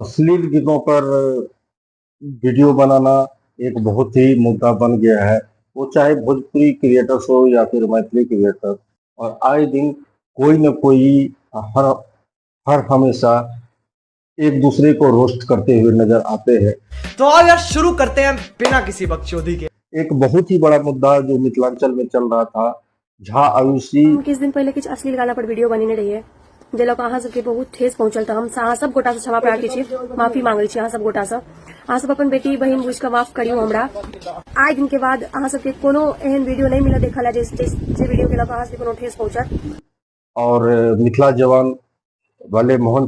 अश्लील गीतों पर वीडियो बनाना एक बहुत ही मुद्दा बन गया है। वो चाहे भोजपुरी क्रिएटर्स हो या फिर मैथिली क्रिएटर, और आए दिन कोई न कोई हर हर हमेशा एक दूसरे को रोस्ट करते हुए नजर आते हैं। तो आओ यार शुरू करते हैं बिना किसी बकचोदी के। एक बहुत ही बड़ा मुद्दा जो मिथिलांचल में चल रहा था, झा आयुषी किस दिन पहले किछ अश्लील गाना पर वीडियो बनी रही है जे लोग अहाँ सबके बहुत ठेस पहुंचल था। हम अहाँ सब गोटा से क्षमा प्रार्थी छी, माफी मांगे छी अहाँ सब गोटा से। अहाँ सब अपन बेटी बहन बुझ के माफ करियो हमरा। आइ दिन के बाद अहाँ सबके कोनो एहन वीडियो नहीं मिला देखला जे वीडियो के लग अहाँ सबके कोनो ठेस पहुंचल। और मिथिला जवान वाले मोहन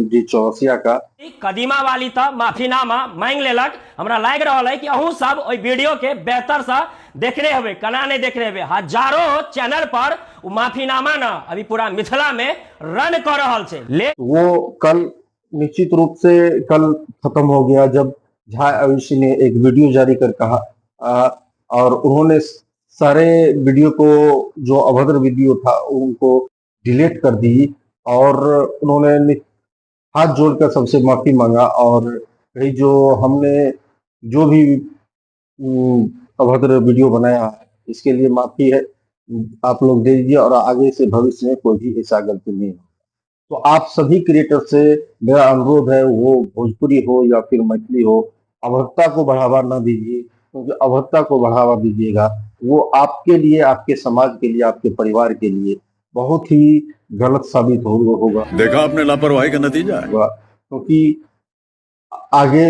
जी चौरसिया का कदीमा वाली तो माफीनामा मांग लेलक। हमरा लाग रहा है कि अहू सब ओई वीडियो के बेहतर से देखने हवे, कना नहीं देखने हवे। हजारों चैनल पर माफीनामा ना अभी पूरा मिथिला में रन कर रहा है। वो कल निश्चित रूप से कल खत्म हो गया जब झा आयुषी ने एक वीडियो जारी कर कहा और उन्होंने सारे वीडियो को, जो अभद्र वीडियो था उनको डिलीट कर दी और उन्होंने हाथ जोड़कर सबसे माफी मांगा और कही जो हमने जो भी अभद्र वीडियो बनाया है इसके लिए माफी है, आप लोग दे दीजिए और आगे से भविष्य में कोई भी ऐसा गलती नहीं हो। तो आप सभी क्रिएटर से मेरा अनुरोध है, वो भोजपुरी हो या फिर मैथिली हो, अभद्रता को बढ़ावा ना दीजिए, क्योंकि अभद्रता को बढ़ावा दीजिएगा वो आपके लिए, आपके समाज के लिए, आपके परिवार के लिए बहुत ही गलत साबित होगा। देखा आपने लापरवाही का नतीजा है। क्योंकि आगे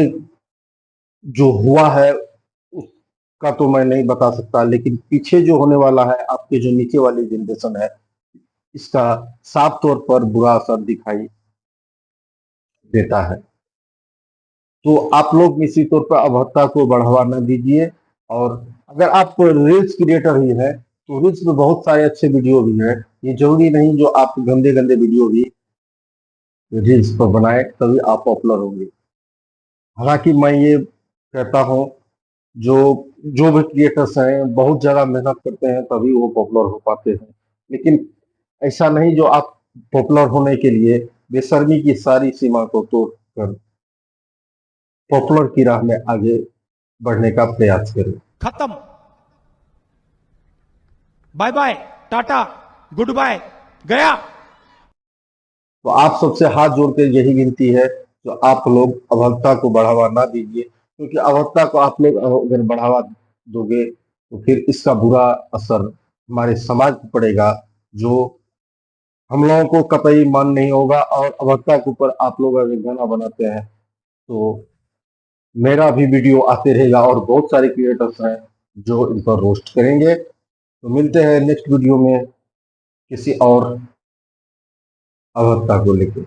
जो हुआ है उसका तो मैं नहीं बता सकता, लेकिन पीछे जो होने वाला है, आपके जो नीचे वाली जनरेशन है, इसका साफ तौर पर बुरा असर दिखाई देता है। तो आप लोग निश्चित तौर पर अभद्रता को बढ़ावा न दीजिए। और अगर आप रील्स क्रिएटर ही है तो रील्स में बहुत सारे अच्छे वीडियो भी हैं। ये जरूरी नहीं जो आप गंदे गंदे वीडियो भी रील्स पर बनाए तभी आप पॉपुलर होंगे। हालांकि मैं ये कहता हूँ जो जो भी क्रिएटर्स हैं बहुत ज्यादा मेहनत करते हैं तभी वो पॉपुलर हो पाते हैं, लेकिन ऐसा नहीं जो आप पॉपुलर होने के लिए बेशर्मी की सारी सीमा को तोड़कर पॉपुलर की राह में आगे बढ़ने का प्रयास करें। खत्म, bye bye, tata, goodbye, गया। तो आप सबसे हाथ जोड़ के यही विनती है जो आप लोग अभद्रता को बढ़ावा ना दीजिए, क्योंकि अभद्रता को आप लोग अगर बढ़ावा दोगे तो फिर इसका बुरा असर हमारे समाज पर पड़ेगा, जो हम लोगों को कतई मान नहीं होगा। और अभद्रता के ऊपर आप लोग अगर गाना बनाते हैं तो मेरा भी वीडियो आते रहेगा और बहुत सारे क्रिएटर्स हैं जो इन पर रोस्ट करेंगे। तो मिलते हैं नेक्स्ट वीडियो में किसी और अभद्रता को लेकर।